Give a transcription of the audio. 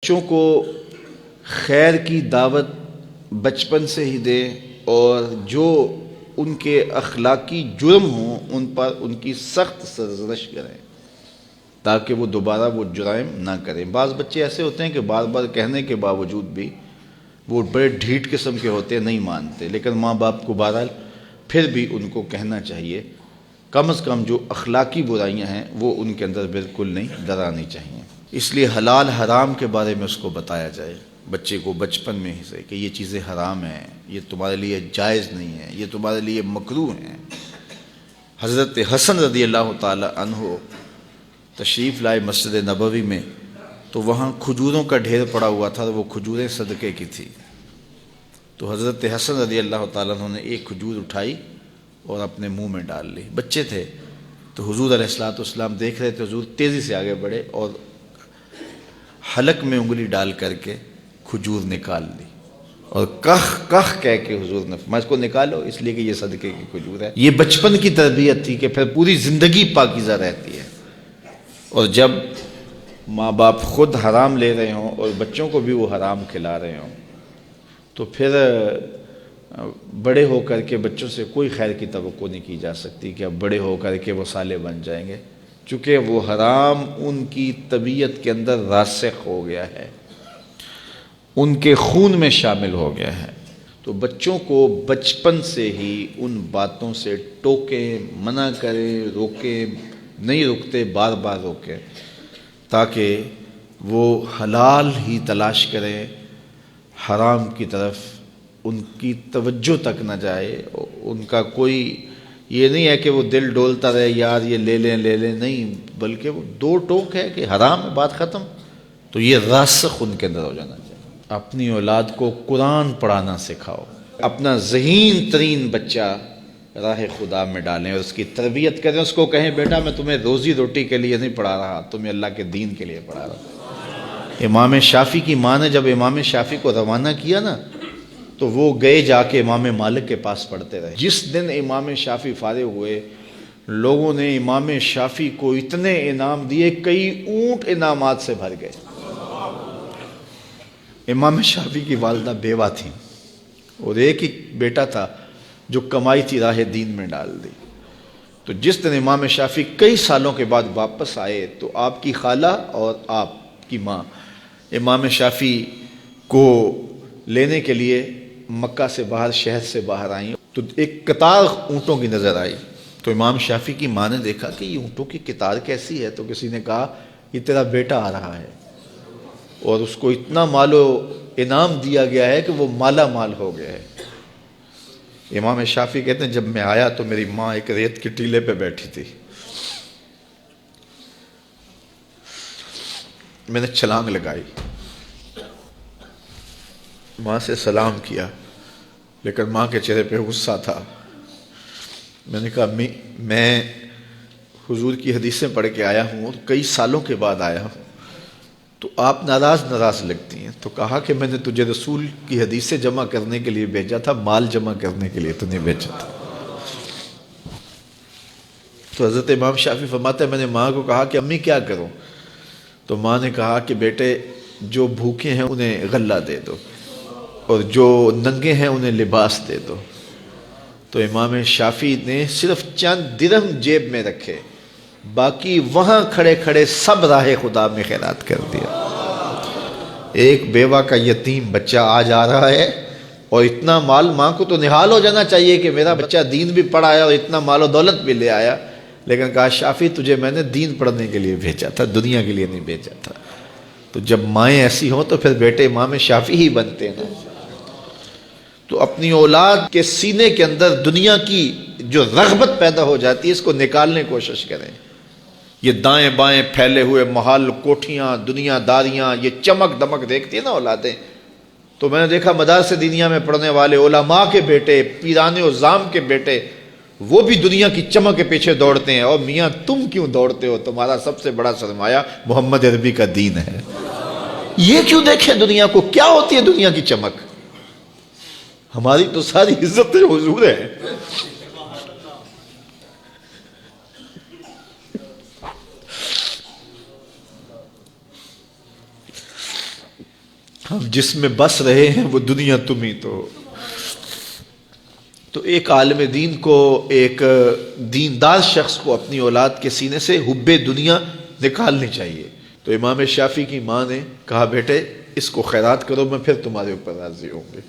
بچوں کو خیر کی دعوت بچپن سے ہی دیں اور جو ان کے اخلاقی جرم ہوں ان پر ان کی سخت سرزنش کریں تاکہ وہ دوبارہ وہ جرائم نہ کریں۔ بعض بچے ایسے ہوتے ہیں کہ بار بار کہنے کے باوجود بھی وہ بڑے ڈھیٹ قسم کے ہوتے ہیں، نہیں مانتے، لیکن ماں باپ کو بہرحال پھر بھی ان کو کہنا چاہیے، کم از کم جو اخلاقی برائیاں ہیں وہ ان کے اندر بالکل نہیں درانی چاہیے۔ اس لیے حلال حرام کے بارے میں اس کو بتایا جائے بچے کو بچپن میں ہی سے کہ یہ چیزیں حرام ہیں، یہ تمہارے لیے جائز نہیں ہے، یہ تمہارے لیے مکروہ ہیں۔ حضرت حسن رضی اللہ تعالی عنہ تشریف لائے مسجد نبوی میں تو وہاں کھجوروں کا ڈھیر پڑا ہوا تھا، وہ کھجوریں صدقے کی تھی، تو حضرت حسن رضی اللہ تعالیٰ عنہ نے ایک کھجور اٹھائی اور اپنے منہ میں ڈال لی۔ بچے تھے تو حضور علیہ الصلوۃ والسلام دیکھ رہے تھے، حضور تیزی سے آگے بڑھے اور حلق میں انگلی ڈال کر کے کھجور نکال لی اور کخ کخ کہہ کے حضور نے فرمایا اس کو نکالو، اس لیے کہ یہ صدقے کی کھجور ہے۔ یہ بچپن کی تربیت تھی کہ پھر پوری زندگی پاکیزہ رہتی ہے۔ اور جب ماں باپ خود حرام لے رہے ہوں اور بچوں کو بھی وہ حرام کھلا رہے ہوں تو پھر بڑے ہو کر کے بچوں سے کوئی خیر کی توقع نہیں کی جا سکتی کہ اب بڑے ہو کر کے وہ صالح بن جائیں گے، چونکہ وہ حرام ان کی طبیعت کے اندر راسخ ہو گیا ہے، ان کے خون میں شامل ہو گیا ہے۔ تو بچوں کو بچپن سے ہی ان باتوں سے ٹوکیں، منع کریں، روکیں، نہیں رکتے بار بار روکیں تاکہ وہ حلال ہی تلاش کریں، حرام کی طرف ان کی توجہ تک نہ جائے۔ ان کا کوئی یہ نہیں ہے کہ وہ دل ڈولتا رہے یار یہ لے لیں نہیں، بلکہ وہ دو ٹوک ہے کہ حرام ہے، بات ختم۔ تو یہ راسخ ان کے اندر ہو جانا چاہیے۔ اپنی اولاد کو قرآن پڑھانا سکھاؤ، اپنا ذہین ترین بچہ راہ خدا میں ڈالیں اور اس کی تربیت کریں، اس کو کہیں بیٹا میں تمہیں روزی روٹی کے لیے نہیں پڑھا رہا، تمہیں اللہ کے دین کے لیے پڑھا رہا ہوں۔ امام شافعی کی ماں نے جب امام شافعی کو روانہ کیا نا تو وہ گئے جا کے امام مالک کے پاس پڑھتے رہے۔ جس دن امام شافعی فارغ ہوئے لوگوں نے امام شافعی کو اتنے انعام دیے، کئی اونٹ انعامات سے بھر گئے۔ امام شافعی کی والدہ بیوہ تھیں اور ایک ہی بیٹا تھا جو کمائی تھی راہ دین میں ڈال دی۔ تو جس دن امام شافعی کئی سالوں کے بعد واپس آئے تو آپ کی خالہ اور آپ کی ماں امام شافعی کو لینے کے لیے مکہ سے باہر، شہر سے باہر آئیں تو ایک قطار اونٹوں کی نظر آئی۔ تو امام شافعی کی ماں نے دیکھا کہ یہ اونٹوں کی قطار کیسی ہے، تو کسی نے کہا یہ تیرا بیٹا آ رہا ہے اور اس کو اتنا مال و انعام دیا گیا ہے کہ وہ مالا مال ہو گیا ہے۔ امام شافعی کہتے ہیں جب میں آیا تو میری ماں ایک ریت کے ٹیلے پہ بیٹھی تھی، میں نے چھلانگ لگائی، ماں سے سلام کیا، لیکن ماں کے چہرے پہ غصہ تھا۔ میں نے کہا امی میں حضور کی حدیثیں پڑھ کے آیا ہوں اور کئی سالوں کے بعد آیا ہوں، تو آپ ناراض لگتی ہیں۔ تو کہا کہ میں نے تجھے رسول کی حدیثیں جمع کرنے کے لیے بھیجا تھا، مال جمع کرنے کے لیے تو نہیں بھیجا تھا۔ تو حضرت امام شافعی فرماتے ہیں میں نے ماں کو کہا کہ امی کیا کروں، تو ماں نے کہا کہ بیٹے جو بھوکے ہیں انہیں غلہ دے دو اور جو ننگے ہیں انہیں لباس دے دو۔ تو امام شافعی نے صرف چند درہم جیب میں رکھے، باقی وہاں کھڑے کھڑے سب راہ خدا میں خیرات کر دیا۔ ایک بیوہ کا یتیم بچہ آج آ رہا ہے اور اتنا مال، ماں کو تو نہال ہو جانا چاہیے کہ میرا بچہ دین بھی پڑھ آیا اور اتنا مال و دولت بھی لے آیا، لیکن کہا شافعی تجھے میں نے دین پڑھنے کے لیے بھیجا تھا، دنیا کے لیے نہیں بھیجا تھا۔ تو جب مائیں ایسی ہوں تو پھر بیٹے امام شافعی ہی بنتے ہیں نا۔ تو اپنی اولاد کے سینے کے اندر دنیا کی جو رغبت پیدا ہو جاتی ہے اس کو نکالنے کی کوشش کریں۔ یہ دائیں بائیں پھیلے ہوئے محل، کوٹھیاں، دنیا داریاں، یہ چمک دمک دیکھتی ہیں نا اولادیں۔ تو میں نے دیکھا مدارس دینیہ میں پڑھنے والے علماء کے بیٹے، پیران عظام کے بیٹے، وہ بھی دنیا کی چمک کے پیچھے دوڑتے ہیں۔ اور میاں تم کیوں دوڑتے ہو؟ تمہارا سب سے بڑا سرمایہ محمد عربی کا دین ہے۔ یہ کیوں دیکھیں دنیا کو؟ کیا ہوتی ہے دنیا کی چمک؟ ہماری تو ساری عزت حضور ہے۔ ہم جس میں بس رہے ہیں وہ دنیا تم ہی تو ایک عالم دین کو، ایک دیندار شخص کو اپنی اولاد کے سینے سے حب دنیا نکالنی چاہیے. تو امام شافعی کی ماں نے کہا بیٹے اس کو خیرات کرو، میں پھر تمہارے اوپر راضی ہوں گے.